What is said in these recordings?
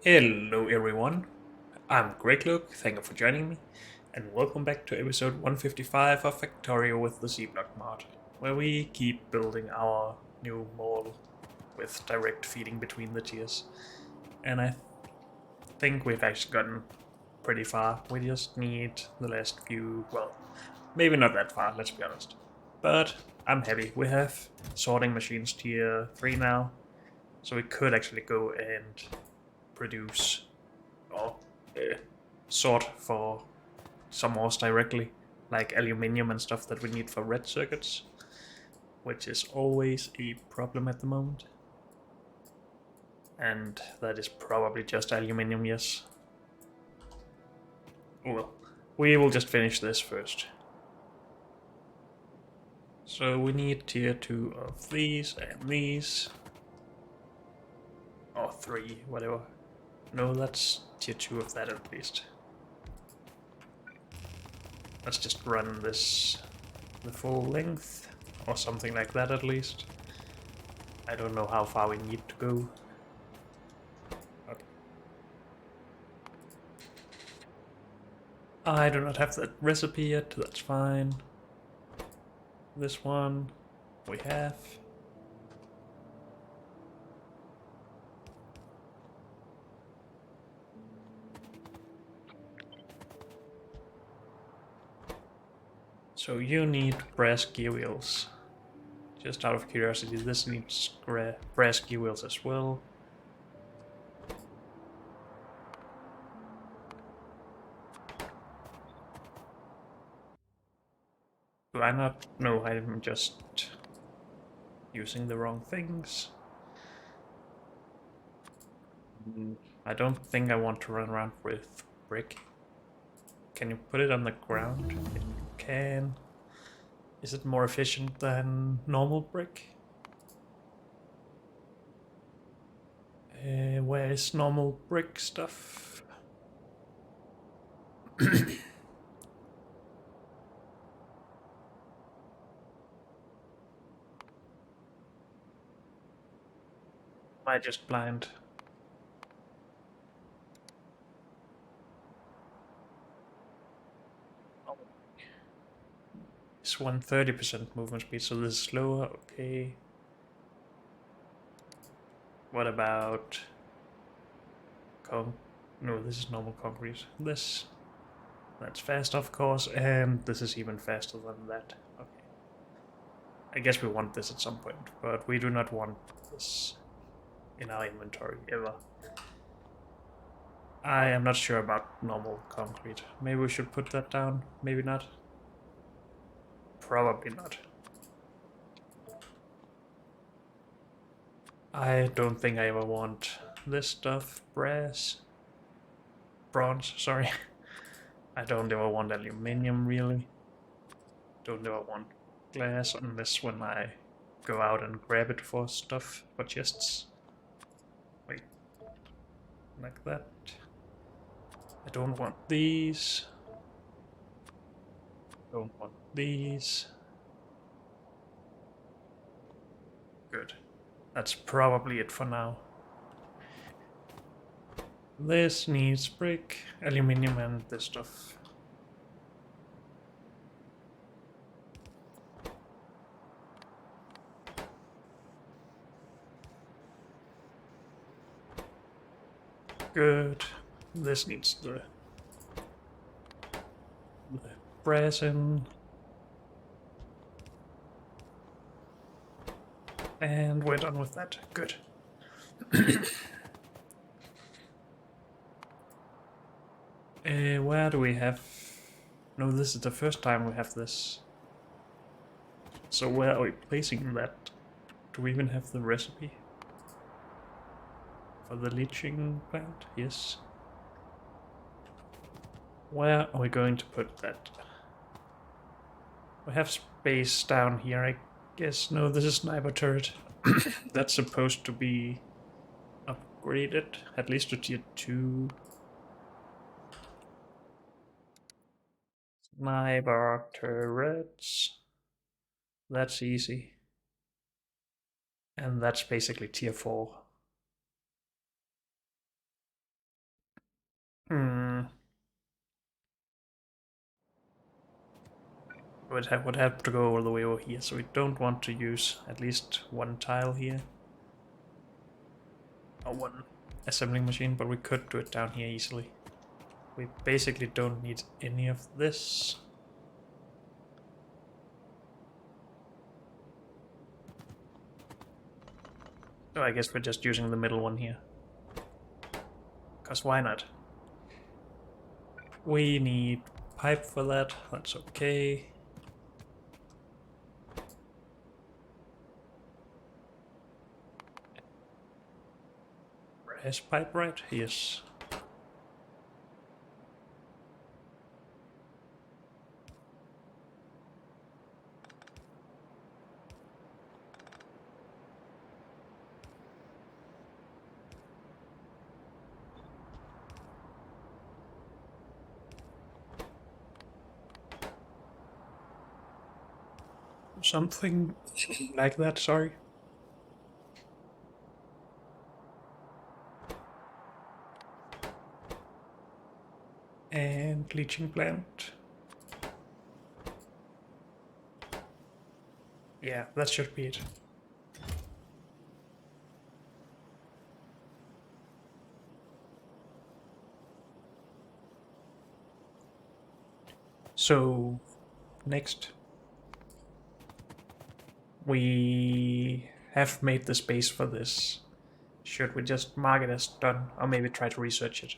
Hello everyone, I'm Greg Luke, thank you for joining me, and welcome back to episode 155 of Factorio with the Z-Block mod, where we keep building our new mall with direct feeding between the tiers. And I think we've actually gotten pretty far. We just need the last few, well, maybe not that far, let's be honest. But I'm happy. We have sorting machines tier 3 now, so we could actually go and produce or sort for some ores directly, like aluminium and stuff that we need for red circuits, which is always a problem at the moment. And that is probably just aluminium, yes. Well, we will just finish this first. So we need tier 2 of these and these. Or 3, whatever. No, that's tier 2 of that at least. Let's just run this the full length, or something like that at least. I don't know how far we need to go. Okay. I do not have that recipe yet, that's fine. This one we have. So you need brass gear wheels. Just out of curiosity, this needs brass gear wheels as well. Do I not? No, I'm just using the wrong things. I don't think I want to run around with brick. Can you put it on the ground? You can. Is it more efficient than normal brick? Where is normal brick stuff? Am I just blind? This one 30% movement speed, so this is slower, okay. What about no, this is normal concrete. That's fast, of course, and this is even faster than that. Okay. I guess we want this at some point, but we do not want this in our inventory ever. I am not sure about normal concrete. Maybe we should put that down, maybe not. Probably not. I don't think I ever want this stuff. Bronze, sorry. I don't ever want aluminium, really. Don't ever want glass unless when I go out and grab it for stuff, for chests. Wait. Like that. I don't want these. Don't want these. Good. That's probably it for now. This needs brick, aluminium, and this stuff. Good. This needs the brass in. And we're done with that. Good. Where do we have... No, this is the first time we have this. So where are we placing that? Do we even have the recipe? For the leaching plant? Yes. Where are we going to put that? We have space down here, I guess. No, this is sniper turret. That's supposed to be upgraded, at least to tier 2. Sniper turrets. That's easy. And that's basically tier 4. Hmm. Would have to go all the way over here, so we don't want to use at least one tile here. Or one assembling machine, but we could do it down here easily. We basically don't need any of this. So I guess we're just using the middle one here. Because why not? We need pipe for that, that's okay. Brass pipe, right? Yes. Something like that, sorry. And bleaching plant. Yeah, that should be it. So, next. We have made the space for this. Should we just mark it as done, or maybe try to research it?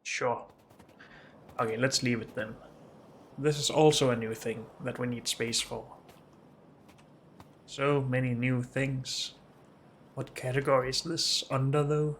Sure. Okay, let's leave it then. This is also a new thing that we need space for. So many new things. What category is this under though?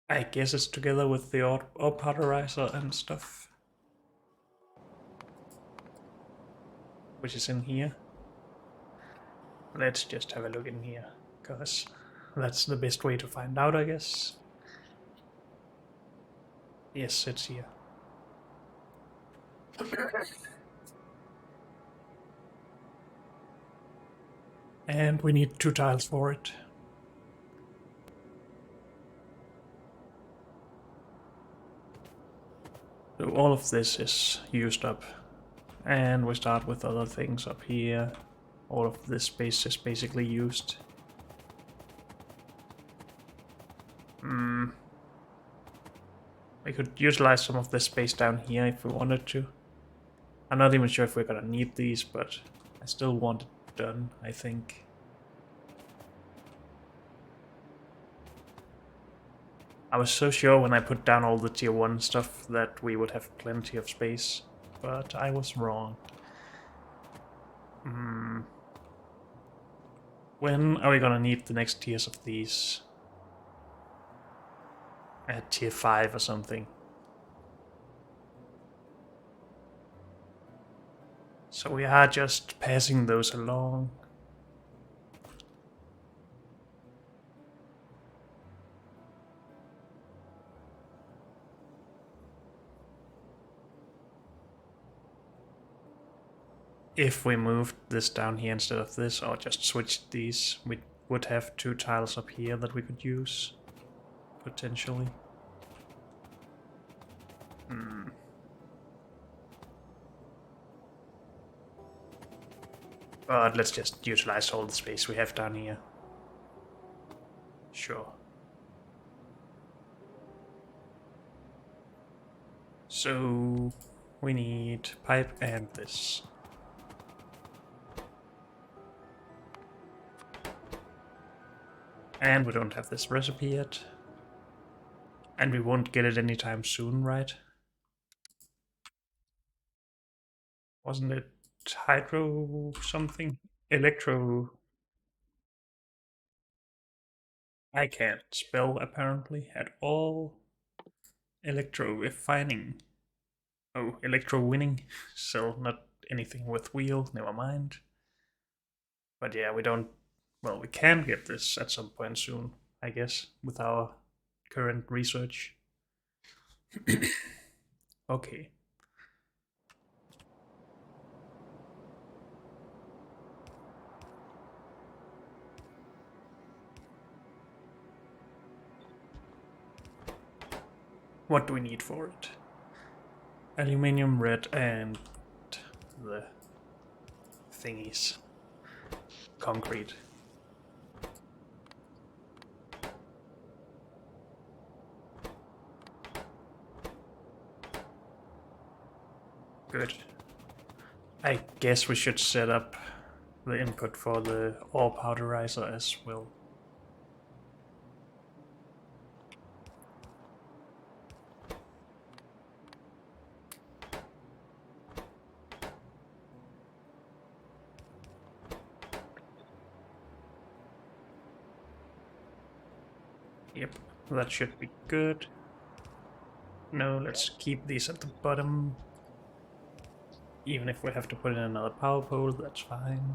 I guess it's together with the autorizer and stuff. Which is in here. Let's just have a look in here, because that's the best way to find out, I guess. Yes, it's here. And we need 2 tiles for it. So all of this is used up. And we start with other things up here. All of this space is basically used. We could utilize some of this space down here if we wanted to. I'm not even sure if we're gonna need these, but I still want it done, I think. I was so sure when I put down all the tier 1 stuff that we would have plenty of space, but I was wrong. When are we gonna need the next tiers of these? At tier 5 or something. So we are just passing those along. If we moved this down here instead of this, or just switched these, we would have 2 tiles up here that we could use, potentially. But let's just utilize all the space we have down here. Sure. So we need pipe and this. And we don't have this recipe yet. And we won't get it anytime soon, right? Wasn't it hydro something? Electro. I can't spell apparently at all. Electro refining. Oh, electro winning. So not anything with wheel, never mind. But yeah, we don't. Well, we can get this at some point soon, I guess, with our current research. Okay. What do we need for it? Aluminium, red, and the thingies. Concrete. Good. I guess we should set up the input for the ore powderizer as well. Yep, that should be good. No, let's keep these at the bottom. Even if we have to put in another power pole, that's fine.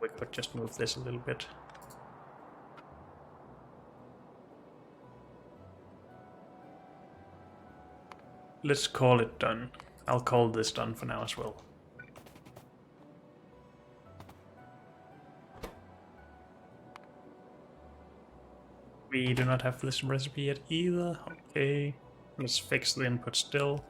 We could just move this a little bit. Let's call it done. I'll call this done for now as well. We do not have this recipe yet either. Okay, let's fix the input still.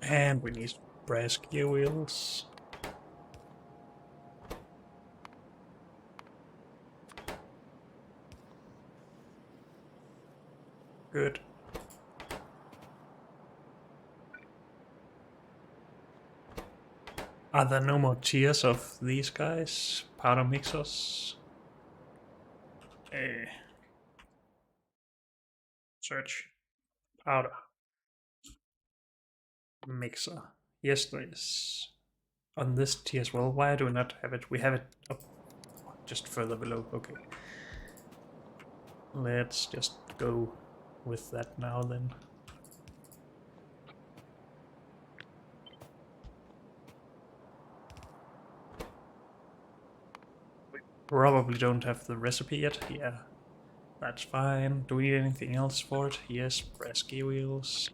And we need brass gear wheels. Good. Are there no more tiers of these guys? Powder mixers? Eh. Search. Powder. Mixer. Yes, there is. On this tier as well. Why do we not have it? We have it up just further below. Okay. Let's just go with that now then. Probably don't have the recipe yet. Yeah, that's fine. Do we need anything else for it? Yes, brass gear wheels.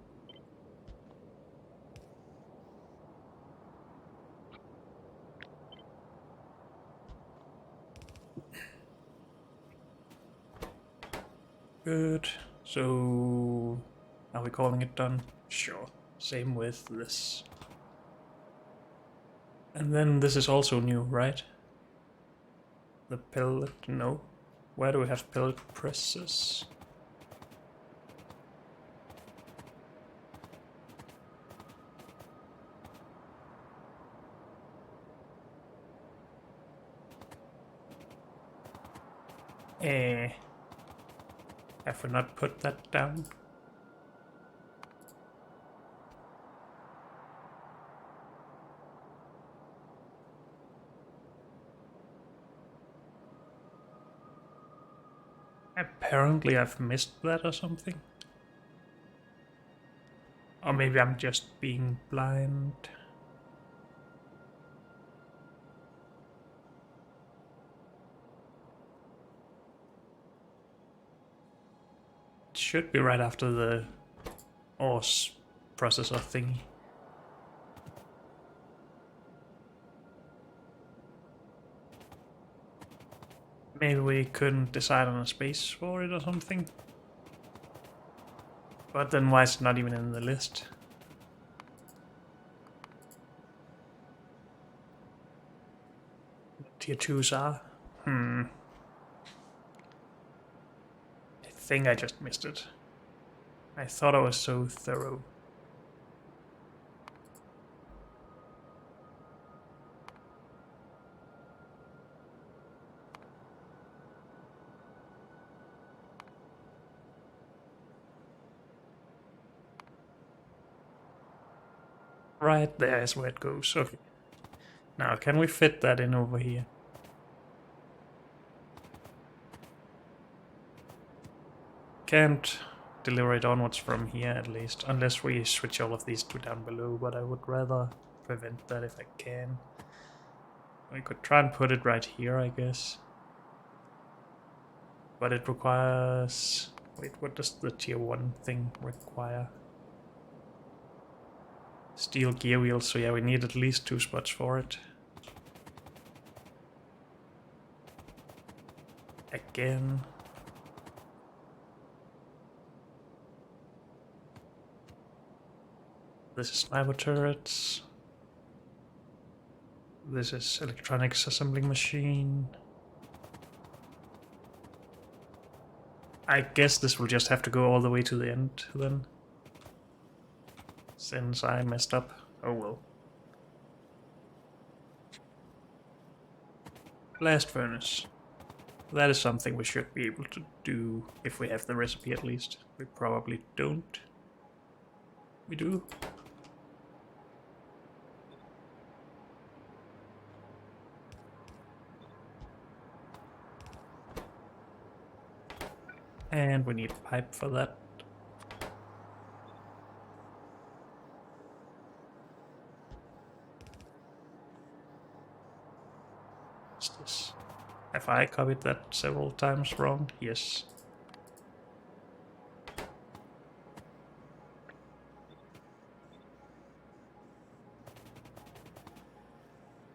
Good. So, are we calling it done? Sure. Same with this. And then this is also new, right? The pellet, no. Where do we have pellet presses? Eh, have we not put that down? Apparently I've missed that or something. Or maybe I'm just being blind. It should be right after the ore processor thingy. Maybe we couldn't decide on a space for it or something. But then why is it not even in the list? Tier 2s are? I think I just missed it. I thought I was so thorough. Right there is where it goes. Okay. Now, can we fit that in over here? Can't deliver it onwards from here at least, unless we switch all of these to down below, but I would rather prevent that if I can. We could try and put it right here, I guess. But it requires... Wait, what does the tier 1 thing require? Steel gear wheels, so yeah, we need at least 2 spots for it. Again. This is sniper turrets. This is electronics assembling machine. I guess this will just have to go all the way to the end then. Since I messed up. Oh well. Blast furnace. That is something we should be able to do if we have the recipe at least. We probably don't. We do. And we need a pipe for that. What's this? Have I copied that several times wrong? Yes.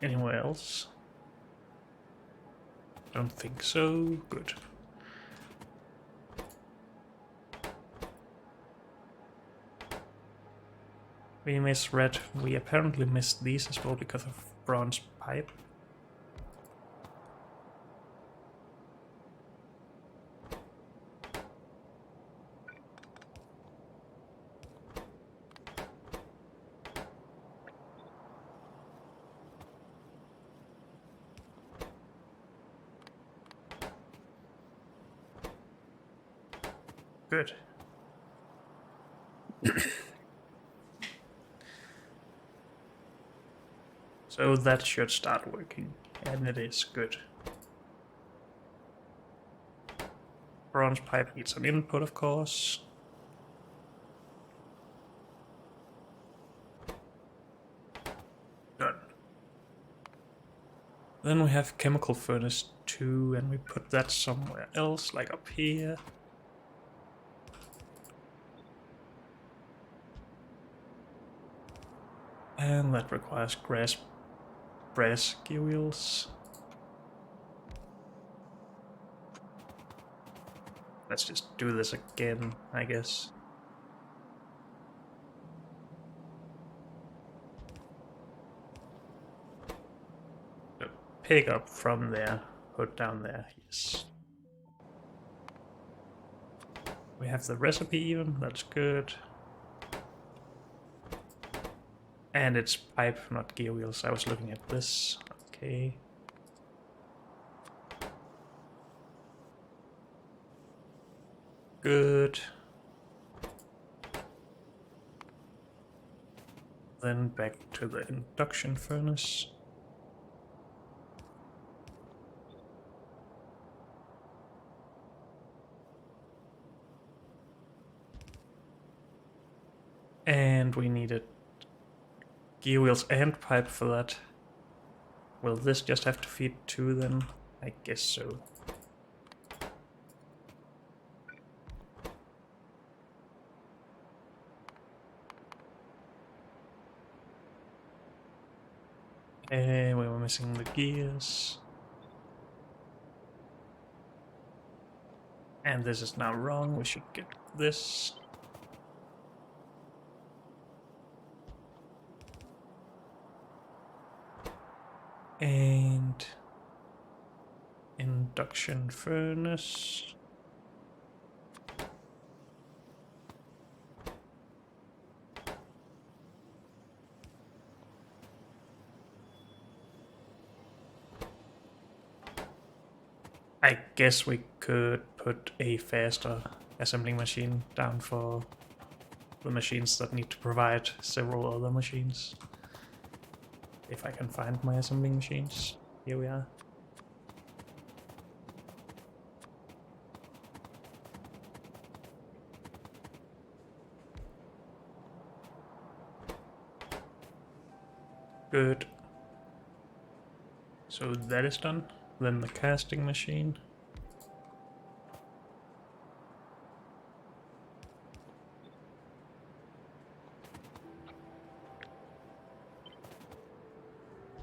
Anywhere else? Don't think so. Good. We misread. We apparently missed these as well because of bronze pipe. Good. So that should start working, and it is good. Bronze pipe needs some input, of course. Done. Then we have chemical furnace 2, and we put that somewhere else, like up here. And that requires brass gear wheels. Let's just do this again, I guess. So pick up from there, put down there, yes. We have the recipe even, that's good. And it's pipe, not gear wheels. I was looking at this. Okay. Good. Then back to the induction furnace. And we needed gear wheels and pipe for that. Will this just have to feed 2 then? I guess so. And we were missing the gears. And this is now wrong, we should get this. And induction furnace. I guess we could put a faster assembling machine down for the machines that need to provide several other machines. If I can find my assembling machines. Here we are. Good. So that is done. Then the casting machine.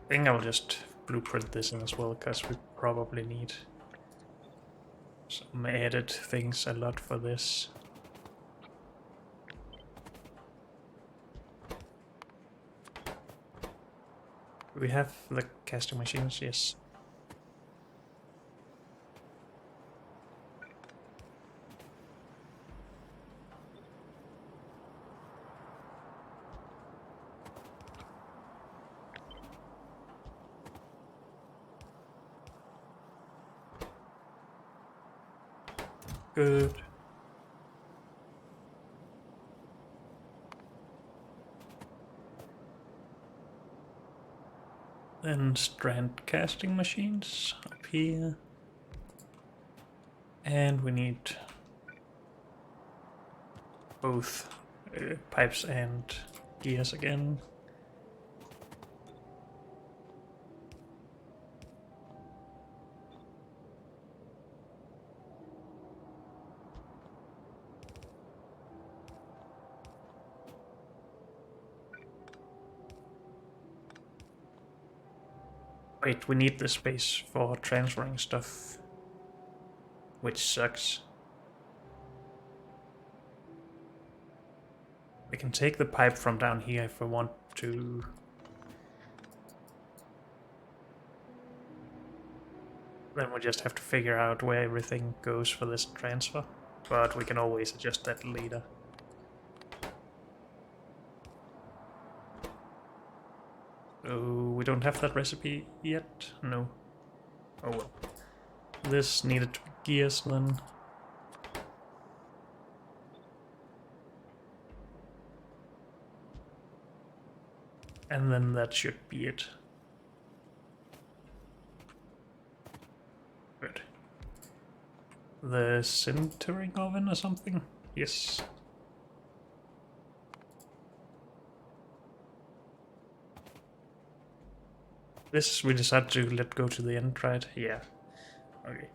I think I'll just blueprint this in as well, because we probably need some added things a lot for this. We have the casting machines, yes. Good. Then strand casting machines up here. And we need both pipes and gears again. Wait, we need the space for transferring stuff, which sucks. We can take the pipe from down here if we want to. Then we just have to figure out where everything goes for this transfer. But we can always adjust that later. So we don't have that recipe yet? No. Oh well. This needed to be gears then. And then that should be it. Good. The sintering oven or something? Yes. This we decided to let go to the end, right? Yeah. Okay.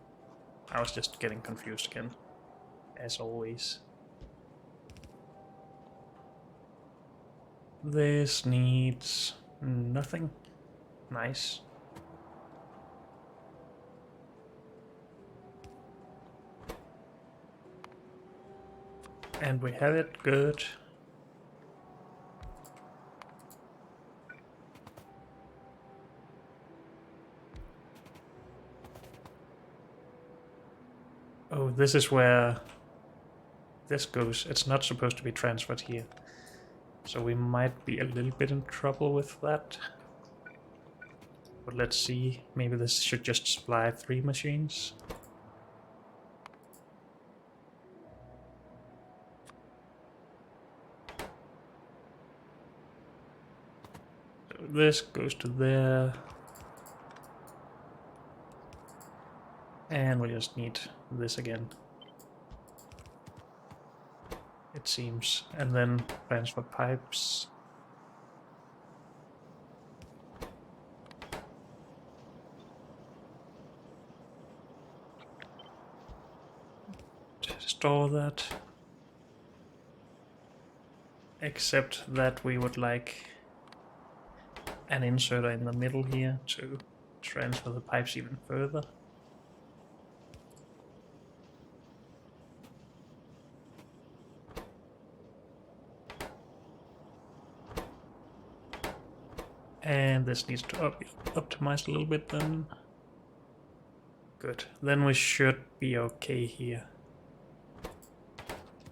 I was just getting confused again. As always. This needs nothing. Nice. And we have it. Good. Oh, this is where this goes. It's not supposed to be transferred here. So we might be a little bit in trouble with that. But let's see. Maybe this should just supply 3 machines. So this goes to there. And we just need this again. It seems. And then transfer pipes. Store that. Except that we would like an inserter in the middle here to transfer the pipes even further. And this needs to be optimized a little bit then. Good. Then we should be okay here.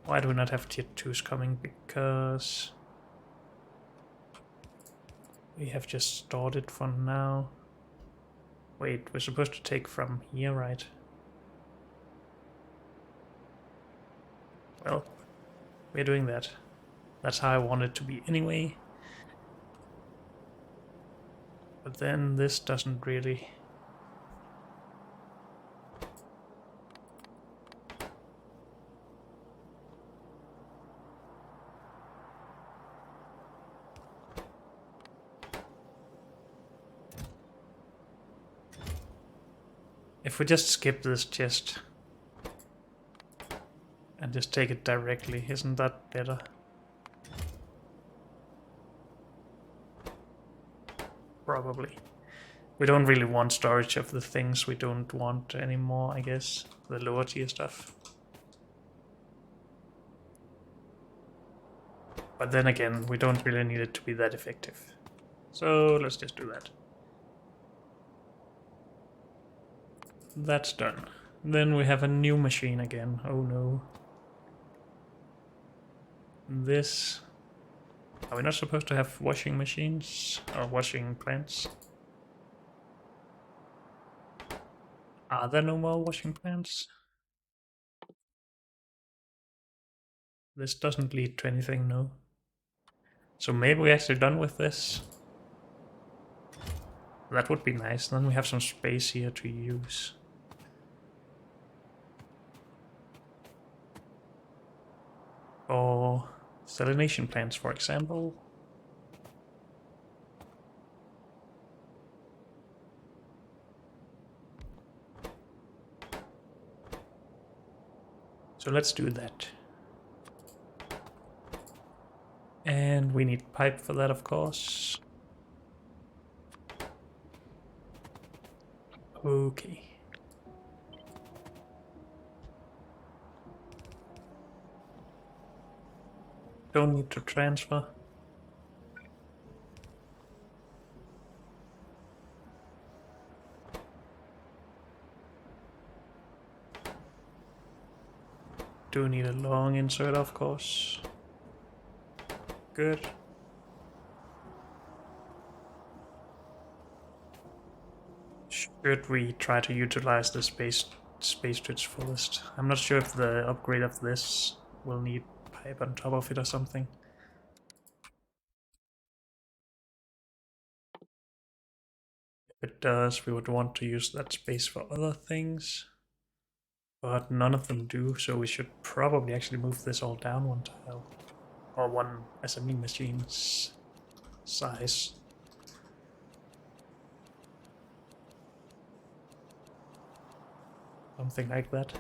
Why do we not have tier 2s coming? Because we have just stored it for now. Wait, we're supposed to take from here, right? Well, we're doing that. That's how I want it to be anyway. But then this doesn't really... If we just skip this chest and just take it directly, isn't that better? Probably. We don't really want storage of the things we don't want anymore, I guess. The lower tier stuff. But then again, we don't really need it to be that effective. So let's just do that. That's done. Then we have a new machine again. Oh no. This... Are we not supposed to have washing machines? Or washing plants? Are there no more washing plants? This doesn't lead to anything, no. So maybe we're actually done with this. That would be nice. Then we have some space here to use. Or salination plants, for example. So let's do that. And we need pipe for that, of course. Okay. Don't need to transfer. Do need a long insert, of course. Good. Should we try to utilize the space to its fullest? I'm not sure if the upgrade of this will need pipe on top of it or something. If it does, we would want to use that space for other things. But none of them do, so we should probably actually move this all down one tile. Or one SME machine's size. Something like that.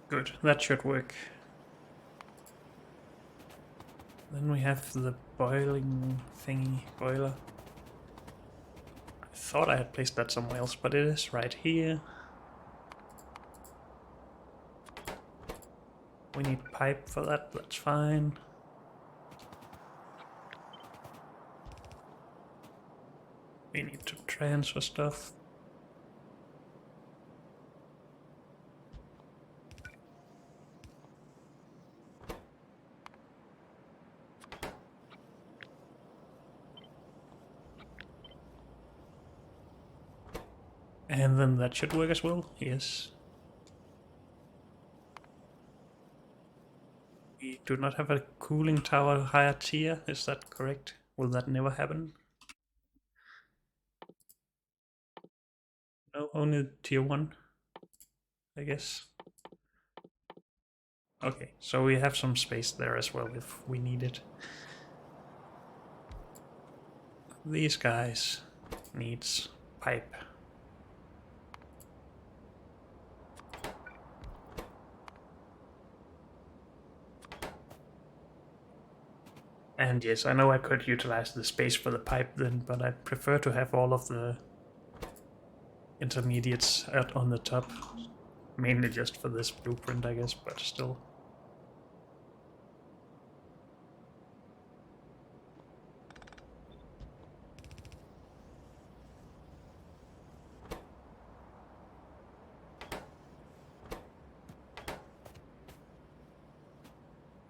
Good, that should work. Then we have the boiling thingy, boiler. I thought I had placed that somewhere else, but it is right here. We need pipe for that, that's fine. We need to transfer stuff. And then that should work as well, yes. We do not have a cooling tower higher tier, is that correct? Will that never happen? No, only tier 1, I guess. Okay, so we have some space there as well if we need it. These guys needs pipe. And yes, I know I could utilize the space for the pipe then, but I prefer to have all of the intermediates out on the top. Mainly just for this blueprint, I guess, but still.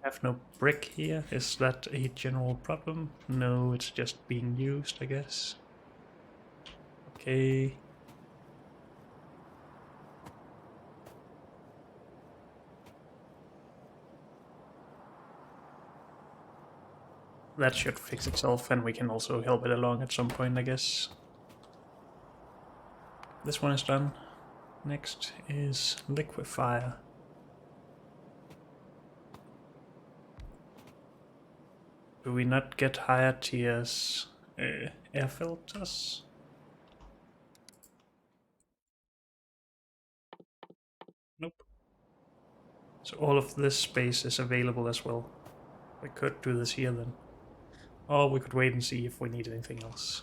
I have no brick here. Is that a general problem? No, it's just being used, I guess. Okay. That should fix itself, and we can also help it along at some point, I guess. This one is done. Next is liquefier. Do we not get higher tiers air filters? Nope. So all of this space is available as well. We could do this here then. Or we could wait and see if we need anything else.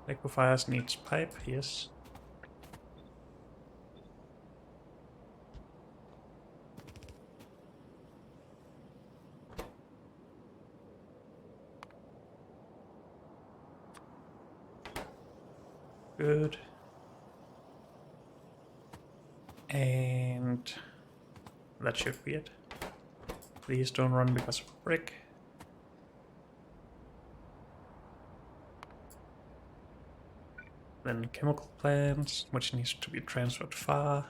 Liquefiers needs pipe, yes. Good. And that should be it. Please don't run because of brick. Then chemical plants, which needs to be transferred far.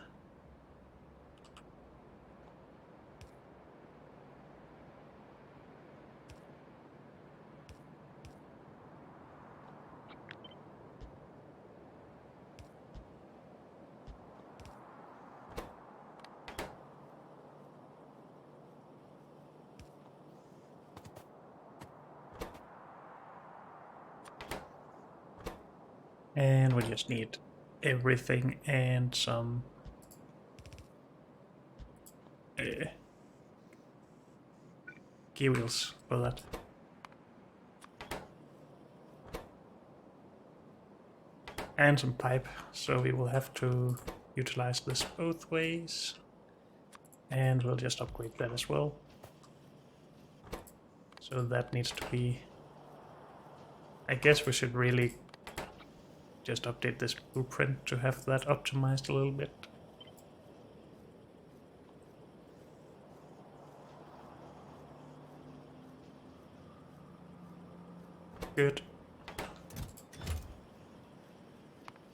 And we just need everything and some key wheels for that. And some pipe, so we will have to utilize this both ways. And we'll just upgrade that as well. So that needs to be... I guess we should really just update this blueprint to have that optimized a little bit. Good.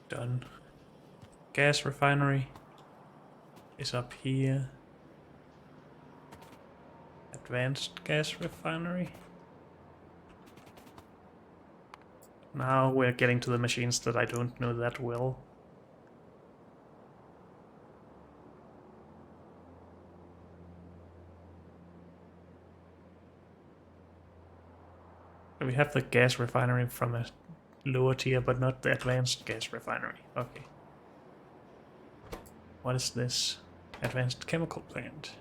Done. Gas refinery is up here. Advanced gas refinery. Now we're getting to the machines that I don't know that well. We have the gas refinery from a lower tier, but not the advanced gas refinery. Okay. What is this? Advanced chemical plant.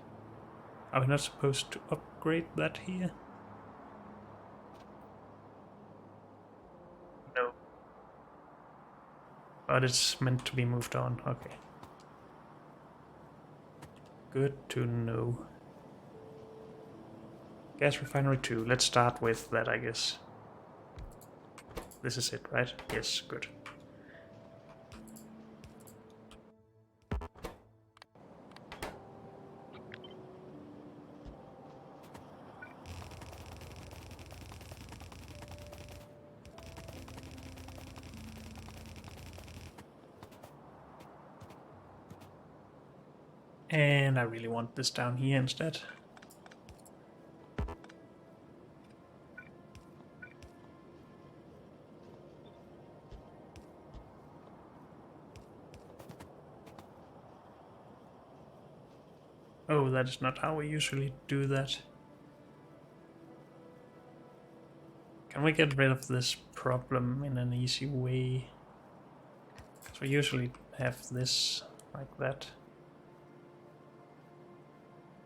Are we not supposed to upgrade that here? No. But it's meant to be moved on. Okay. Good to know. Gas refinery 2. Let's start with that, I guess. This is it, right? Yes, good. And I really want this down here instead. Oh, that is not how we usually do that. Can we get rid of this problem in an easy way? Because we usually have this like that.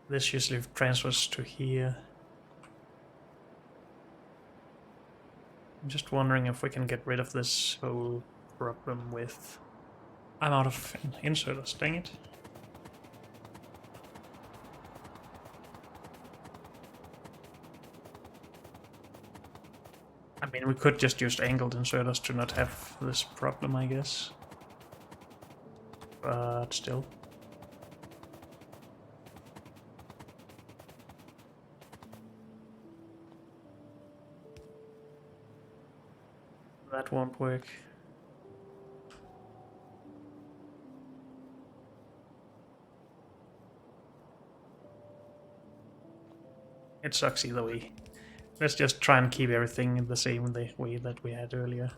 This usually transfers to here. I'm just wondering if we can get rid of this whole problem with I'm out of inserters, dang it. I mean, we could just use angled inserters to not have this problem, I guess. But still. That won't work. It sucks either way. Let's just try and keep everything the same way that we had earlier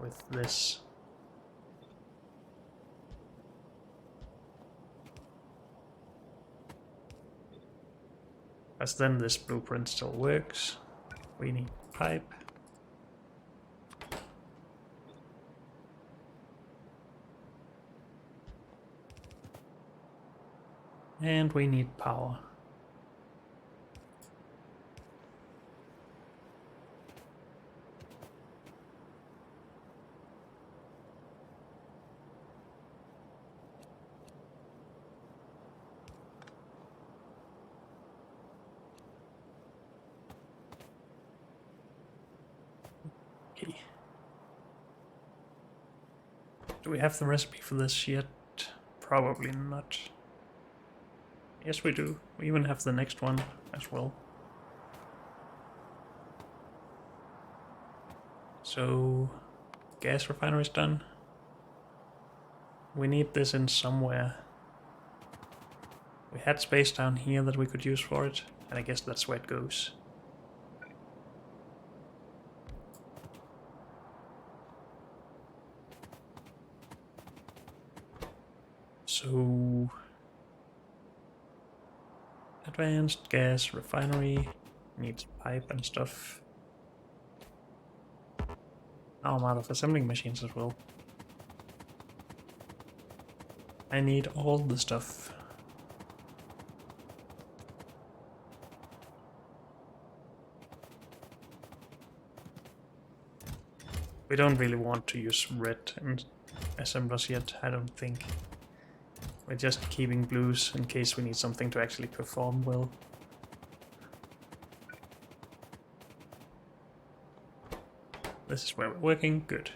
with this. As then this blueprint still works. We need pipe. And we need power. Okay. Do we have the recipe for this yet? Probably not. Yes, we do. We even have the next one as well. So, gas refinery is done. We need this in somewhere. We had space down here that we could use for it, and I guess that's where it goes. So, advanced gas refinery needs pipe and stuff. Now I'm out of assembling machines as well. I need all the stuff. We don't really want to use red and assemblers yet, I don't think. We're just keeping blues in case we need something to actually perform well. This is where we're working, good.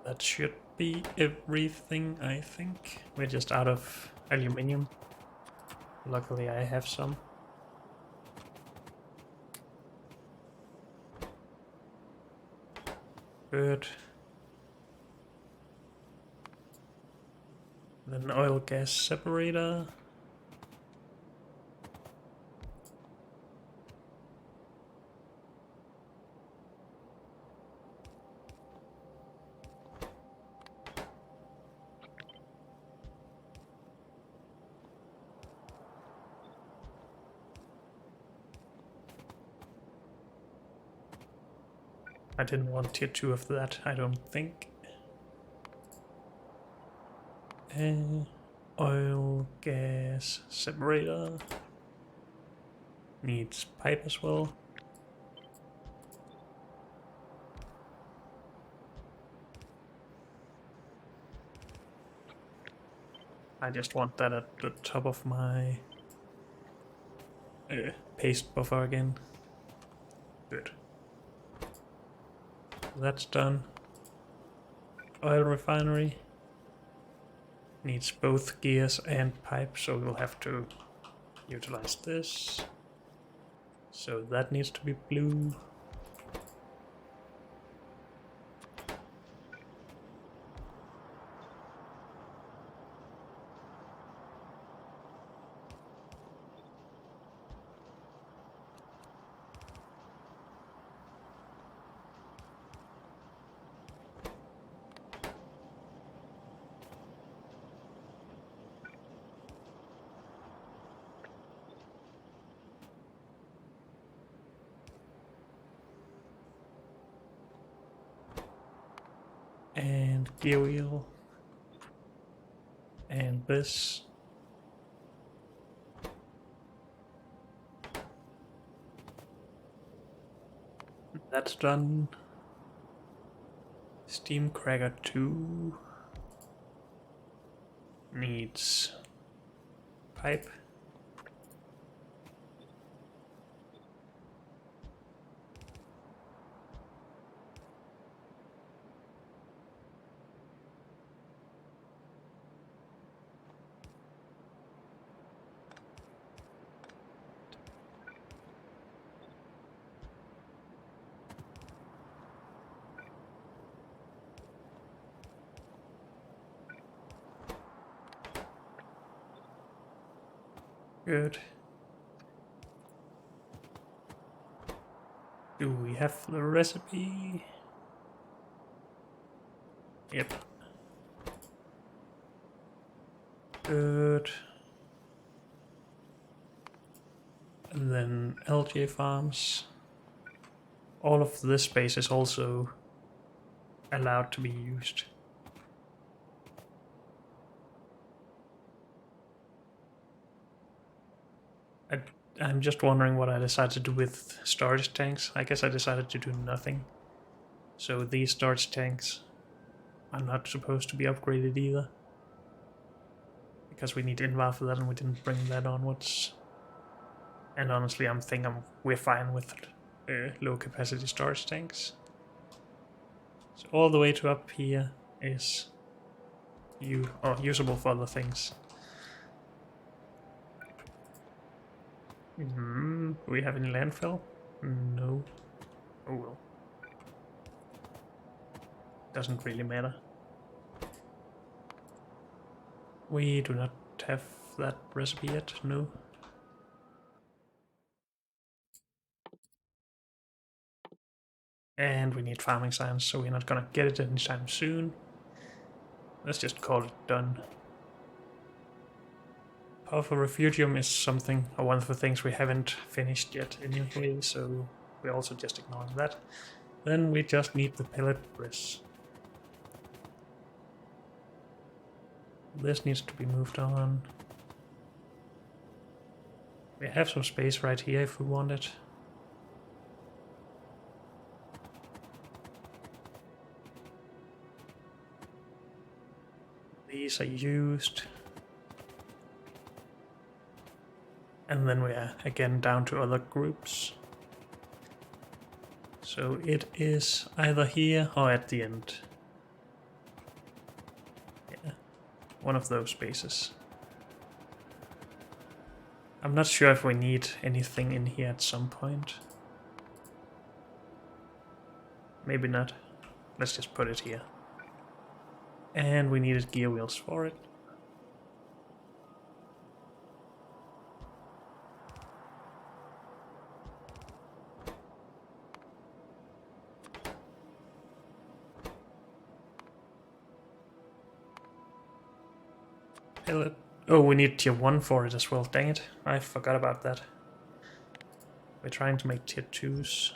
That should be everything, I think. We're just out of aluminium. Luckily I have some. Good. Then oil gas separator. I didn't want tier 2 of that, I don't think. Oil gas separator. Needs pipe as well. I just want that at the top of my paste buffer again. Good. That's done. Oil refinery needs both gears and pipe, so we'll have to utilize this. So that needs to be blue. And gear wheel. And this. That's done. Steam Cracker 2 needs pipe. Good. Do we have the recipe? Yep. Good. And then LJ farms. All of this space is also allowed to be used. I'm just wondering what I decided to do with storage tanks. I guess I decided to do nothing. So these storage tanks are not supposed to be upgraded either. Because we need invar for that and we didn't bring that onwards. And honestly, we're fine with low capacity storage tanks. So all the way to up here is usable for other things. Do we have any landfill? No. Oh well. Doesn't really matter. We do not have that recipe yet, no. And we need farming science, so we're not gonna get it anytime soon. Let's just call it done. Powerful Refugium is something, or one of the things we haven't finished yet anyway, so we're also just ignoring that. Then we just need the pellet press. This needs to be moved on. We have some space right here if we want it. These are used. And then we are again down to other groups. So it is either here or at the end. Yeah, one of those spaces. I'm not sure if we need anything in here at some point. Maybe not. Let's just put it here. And we needed gear wheels for it. Oh, we need tier 1 for it as well. Dang it. I forgot about that. We're trying to make tier 2s.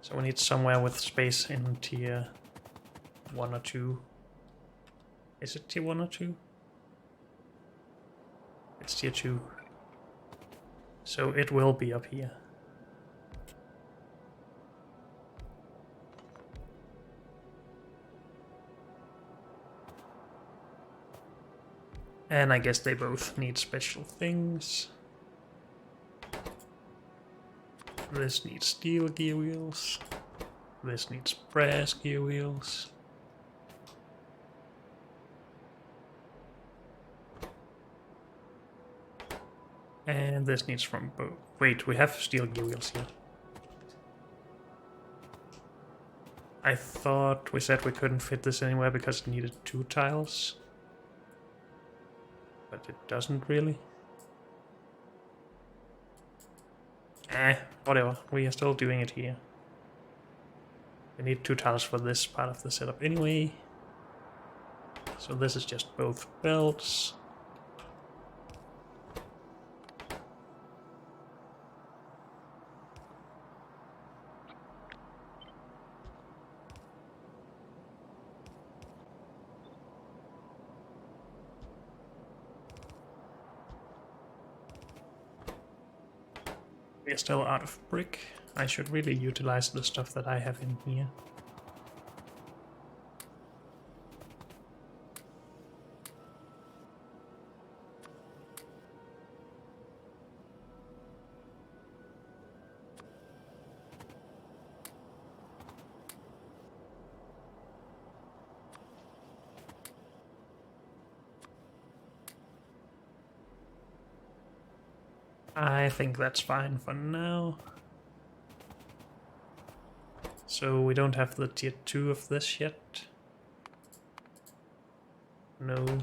So we need somewhere with space in tier 1 or 2. Is it tier 1 or 2? It's tier 2. So it will be up here. And I guess they both need special things. This needs steel gear wheels. This needs brass gear wheels. And this needs from both. Wait, we have steel gear wheels here. I thought we said we couldn't fit this anywhere because it needed 2 tiles. But it doesn't really. Whatever. We are still doing it here. We need 2 tiles for this part of the setup anyway. So this is just both belts. We're still out of brick. I should really utilize the stuff that I have in here. I think that's fine for now. So we don't have the tier 2 of this yet. No.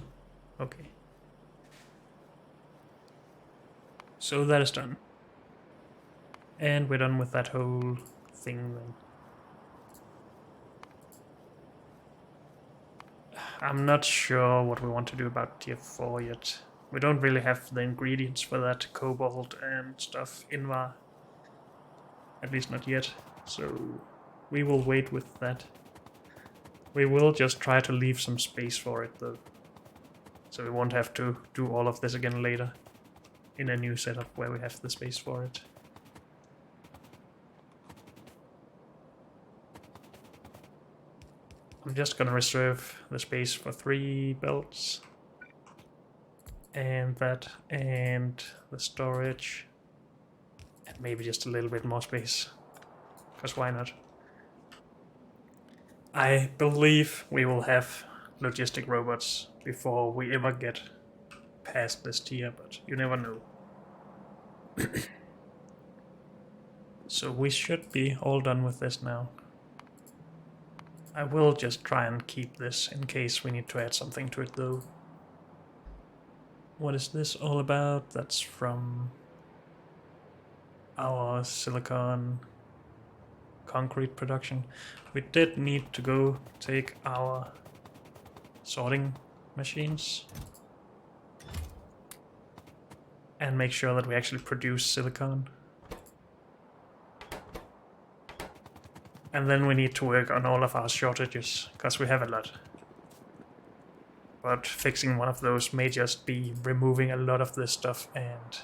Okay. So that is done. And we're done with that whole thing then. I'm not sure what we want to do about tier 4 yet. We don't really have the ingredients for that cobalt and stuff in VAR. At least not yet. So we will wait with that. We will just try to leave some space for it though. So we won't have to do all of this again later in a new setup where we have the space for it. I'm just gonna reserve the space for 3 belts. And that, and the storage. And maybe just a little bit more space. Because why not? I believe we will have logistic robots before we ever get past this tier, but you never know. So we should be all done with this now. I will just try and keep this in case we need to add something to it though. What is this all about? That's from our silicon concrete production. We did need to go take our sorting machines and make sure that we actually produce silicon. And then we need to work on all of our shortages, because we have a lot. But fixing one of those may just be removing a lot of this stuff and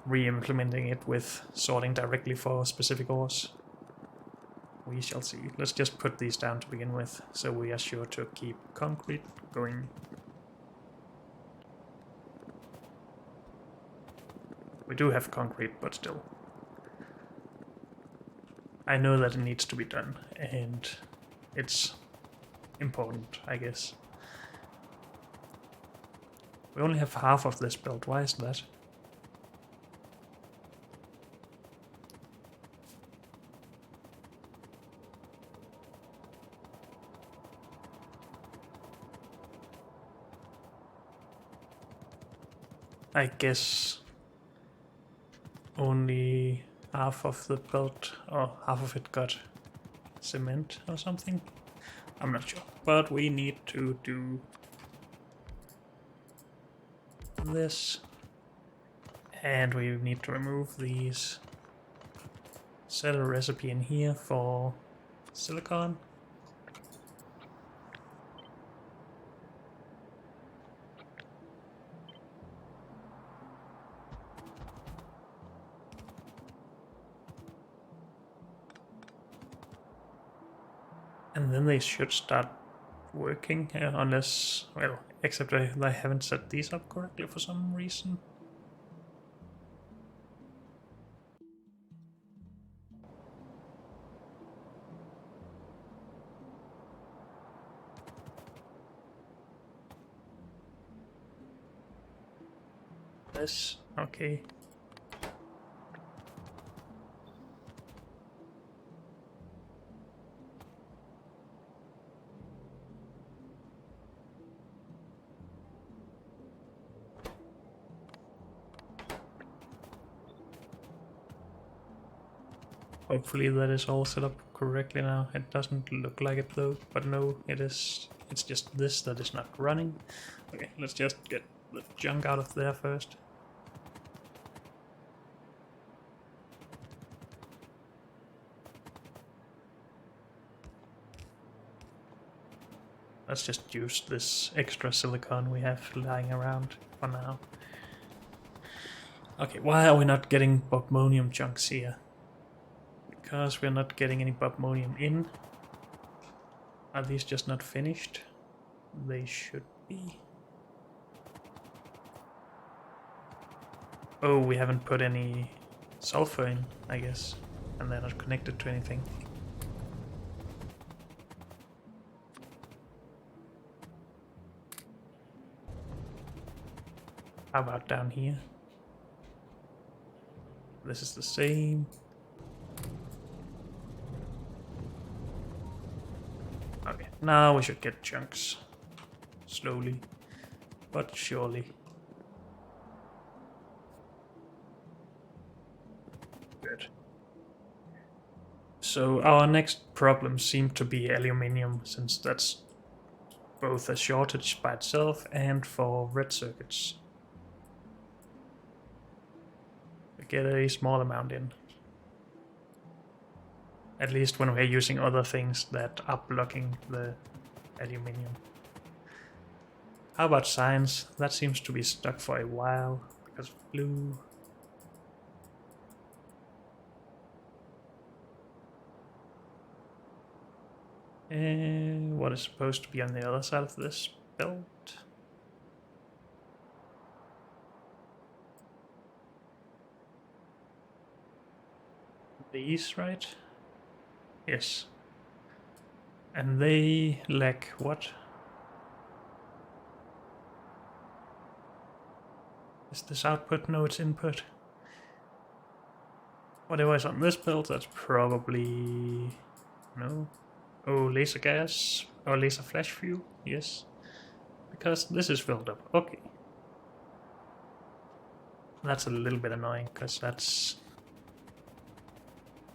re-implementing it with sorting directly for specific ores. We shall see. Let's just put these down to begin with, so we are sure to keep concrete going. We do have concrete, but still. I know that it needs to be done, and it's important, I guess. We only have half of this built. Why is that? I guess only half of the belt, or half of it got cement or something. I'm not sure, but we need to do this, and we need to remove these. Set a recipe in here for silicon. And then they should start working, unless, well, except I haven't set these up correctly for some reason. This, okay. Hopefully that is all set up correctly now. It doesn't look like it though, but no, it is. It's just this that is not running. Okay, let's just get the junk out of there first. Let's just use this extra silicon we have lying around for now. Okay, why are we not getting bobmonium chunks here? Because we're not getting any bobmonium in. Are these just not finished? They should be. Oh, we haven't put any sulfur in, I guess. And they're not connected to anything. How about down here? This is the same. Okay, now we should get chunks. Slowly, but surely. Good. So our next problem seemed to be aluminium, since that's both a shortage by itself and for red circuits. We get a small amount in. At least when we're using other things that are blocking the aluminium. How about science? That seems to be stuck for a while because of blue. And what is supposed to be on the other side of this belt? These, right? Yes. And they lack what? Is this output? No, it's input. Whatever is on this belt, that's probably... No. Oh, laser gas? Or laser flash fuel? Yes. Because this is filled up. Okay. That's a little bit annoying, because that's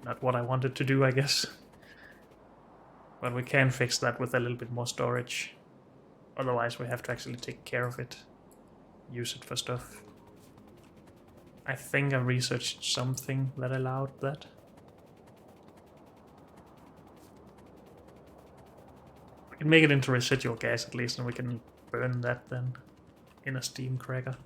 not what I wanted to do, I guess. But we can fix that with a little bit more storage. Otherwise we have to actually take care of it. Use it for stuff. I think I researched something that allowed that. We can make it into residual gas at least, and we can burn that then in a steam cracker.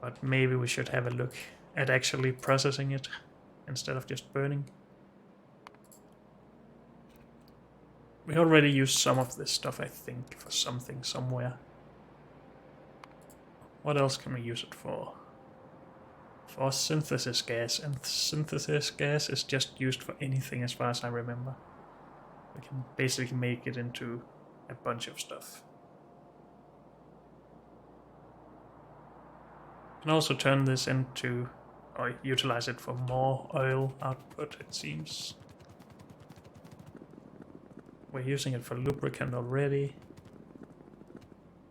But maybe we should have a look at actually processing it instead of just burning. We already used some of this stuff, I think, for something somewhere. What else can we use it for? For synthesis gas, and synthesis gas is just used for anything as far as I remember. We can basically make it into a bunch of stuff. We can also turn this into, or utilize it for more oil output, it seems. We're using it for lubricant already.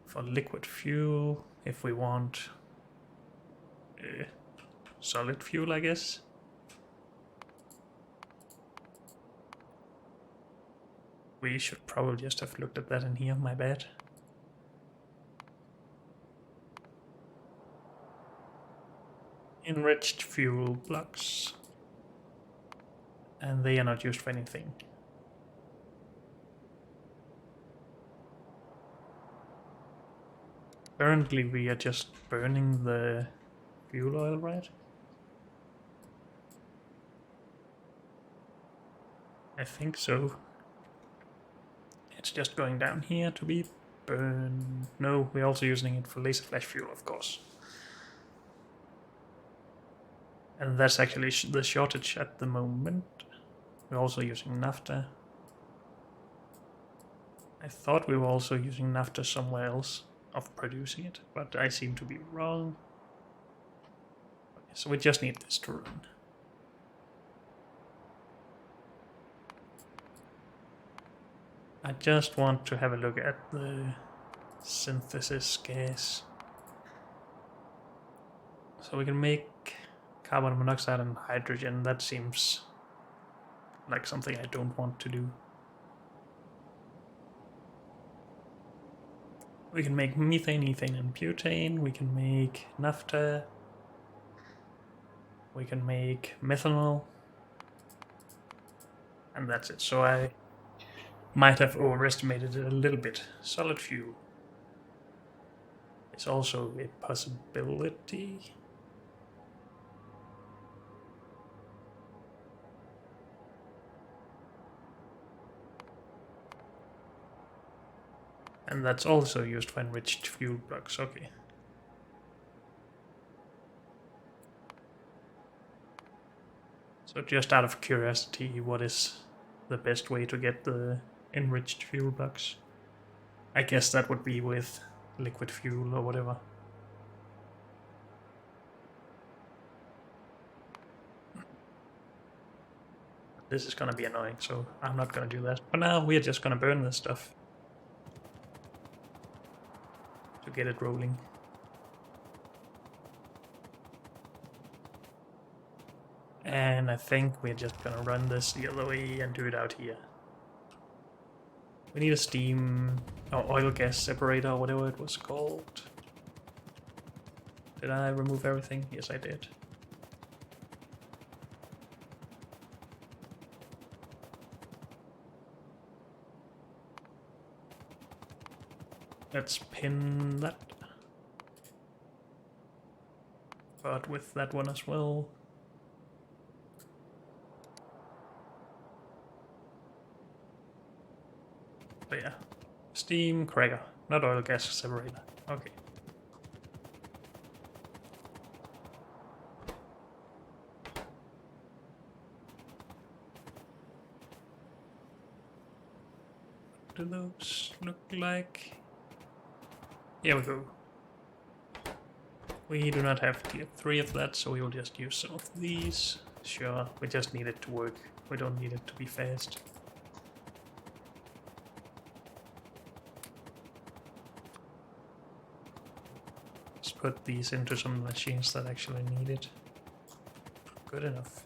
For liquid fuel, if we want solid fuel, I guess. We should probably just have looked at that in here, my bad. Enriched fuel blocks. And they are not used for anything. Currently we are just burning the fuel oil, right? I think so. It's just going down here to be burned. No, we're also using it for laser flash fuel, of course. And that's actually the shortage at the moment. We're also using naphtha. I thought we were also using naphtha somewhere else of producing it, but I seem to be wrong. Okay, so we just need this to run. I just want to have a look at the synthesis gas. So we can make carbon monoxide and hydrogen. That seems like something I don't want to do. We can make methane, ethane, and butane. We can make naphtha. We can make methanol. And that's it. So I might have overestimated it a little bit. Solid fuel. is also a possibility. And that's also used for enriched fuel blocks, okay. So just out of curiosity, what is the best way to get the enriched fuel blocks? I guess that would be with liquid fuel or whatever. This is gonna be annoying, so I'm not gonna do that. For now, we're just gonna burn this stuff to get it rolling. And I think we're just gonna run this the other way and do it out here. We need a steam or oil gas separator or whatever it was called. Did I remove everything? Yes, I did. Let's pin that. But with that one as well. But yeah, steam cracker, not oil gas separator. Okay. What do those look like? Here we go. We do not have tier 3 of that, so we will just use some of these. Sure, we just need it to work. We don't need it to be fast. Let's put these into some machines that actually need it. Good enough.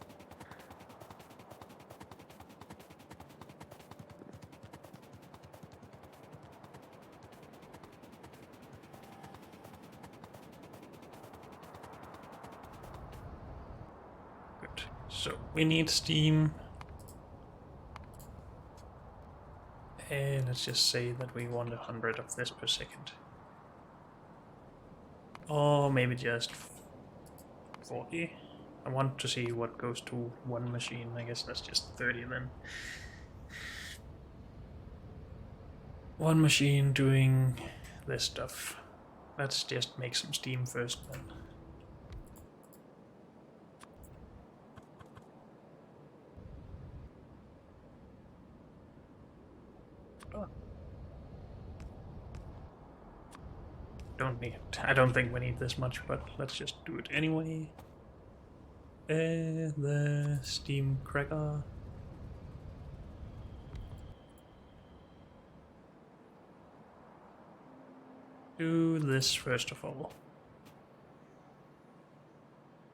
Good. So we need steam. And let's just say that we want 100 of this per second. Or maybe just 40. I want to see what goes to one machine. I guess that's just 30 then. One machine doing this stuff. Let's just make some steam first then. Oh. I don't think we need this much, but let's just do it anyway. The steam cracker. Do this first of all.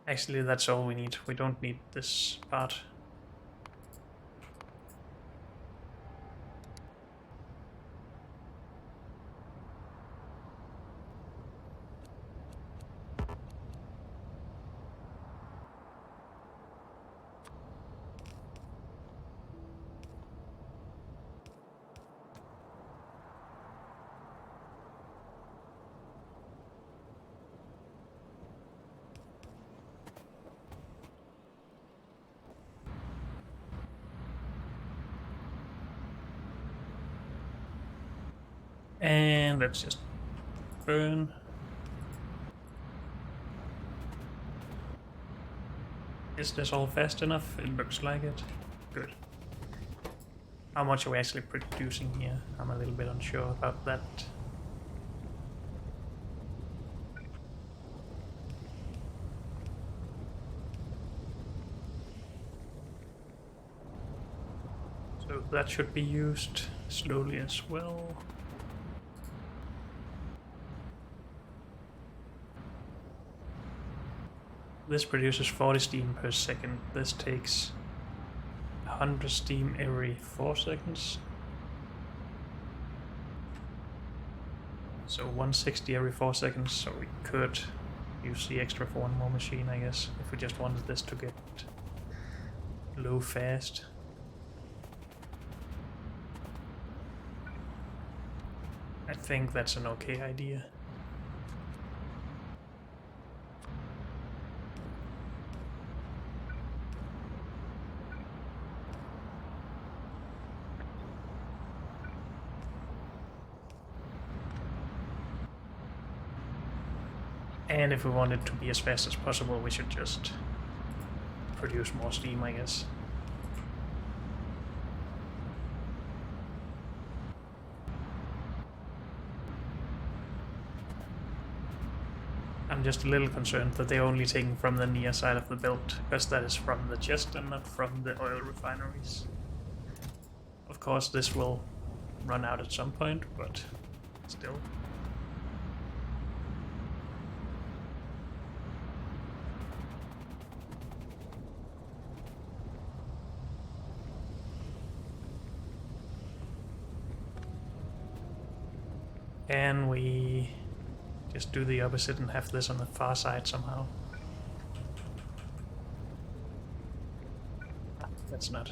Actually, that's all we need. We don't need this part. And let's just burn. Is this all fast enough? It looks like it. Good. How much are we actually producing here? I'm a little bit unsure about that. So that should be used slowly as well. This produces 40 steam per second. This takes 100 steam every 4 seconds. So 160 every 4 seconds, so we could use the extra for one more machine, I guess, if we just wanted this to get low fast. I think that's an okay idea. And if we want it to be as fast as possible, we should just produce more steam, I guess. I'm just a little concerned that they're only taking from the near side of the belt, because that is from the chest and not from the oil refineries. Of course, this will run out at some point, but still. Can we just do the opposite and have this on the far side somehow? That's not.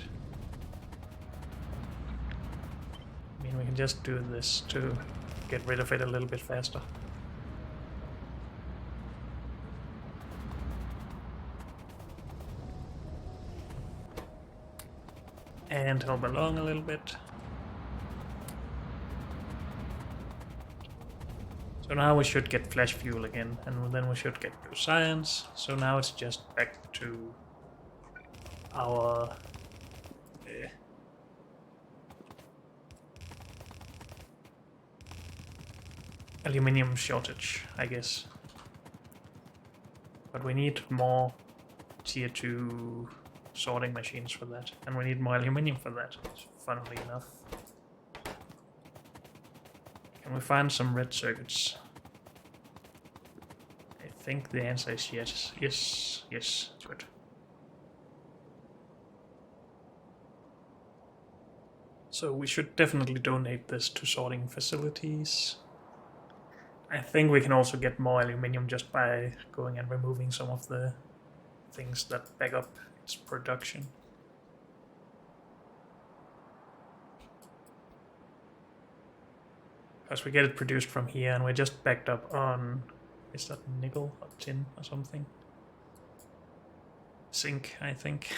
I mean, we can just do this to get rid of it a little bit faster. And help along a little bit. So now we should get flash fuel again, and then we should get blue science. So now it's just back to our aluminium shortage, I guess. But we need more tier 2 sorting machines for that, and we need more aluminium for that, funnily enough. Can we find some red circuits? I think the answer is yes. Yes, yes, good. So we should definitely donate this to sorting facilities. I think we can also get more aluminium just by going and removing some of the things that back up its production. Because we get it produced from here and we're just backed up on, is that nickel or tin or something? Zinc, I think.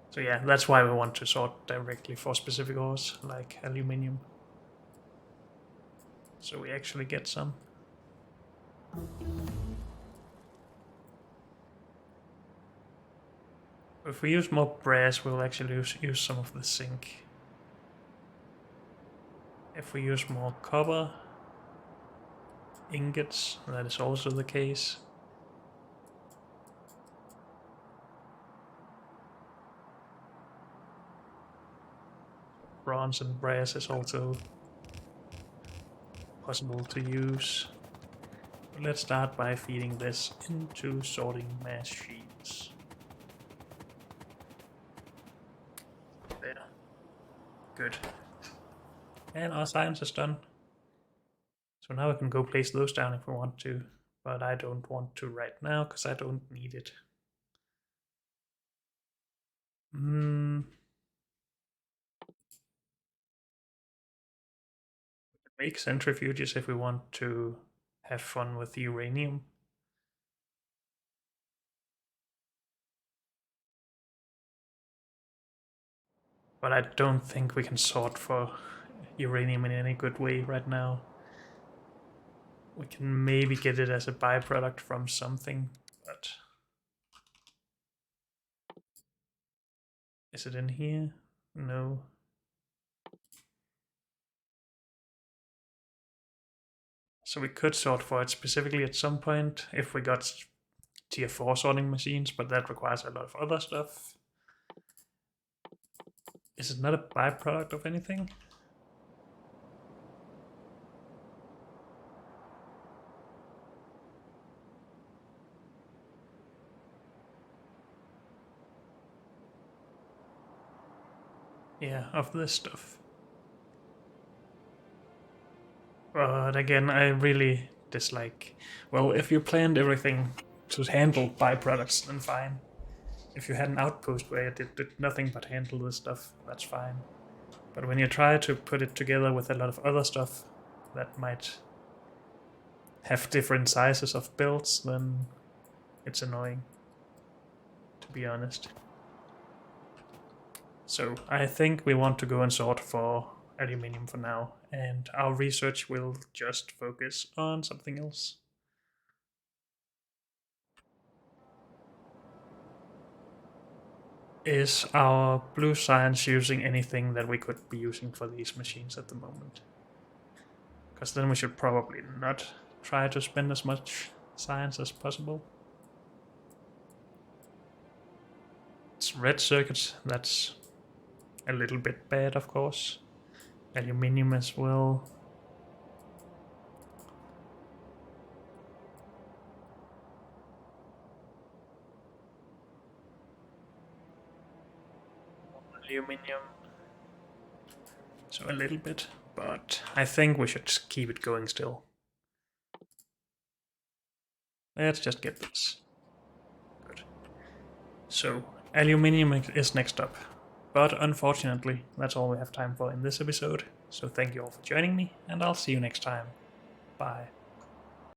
So yeah, that's why we want to sort directly for specific ores, like aluminium. So we actually get some. If we use more brass, we'll actually use some of the zinc. If we use more copper ingots, that is also the case. Bronze and brass is also possible to use. But let's start by feeding this into sorting machines. There. Good. And our science is done. So now we can go place those down if we want to, but I don't want to right now because I don't need it. Make centrifuges if we want to have fun with uranium. But I don't think we can sort for uranium in any good way right now. We can maybe get it as a byproduct from something, but... Is it in here? No. So we could sort for it specifically at some point if we got tier 4 sorting machines, but that requires a lot of other stuff. Is it not a byproduct of anything? Yeah, of this stuff. But again, I really dislike... Well, if you planned everything to handle byproducts, then fine. If you had an outpost where it did nothing but handle this stuff, that's fine. But when you try to put it together with a lot of other stuff that might have different sizes of builds, then it's annoying, to be honest. So I think we want to go and sort for aluminium for now, and our research will just focus on something else. Is our blue science using anything that we could be using for these machines at the moment? Because then we should probably not try to spend as much science as possible. It's red circuits, that's a little bit bad, of course. Aluminium as well. Aluminium. So a little bit, but I think we should keep it going still. Let's just get this. Good. So, aluminium is next up. But unfortunately, that's all we have time for in this episode. So thank you all for joining me, and I'll see you next time. Bye.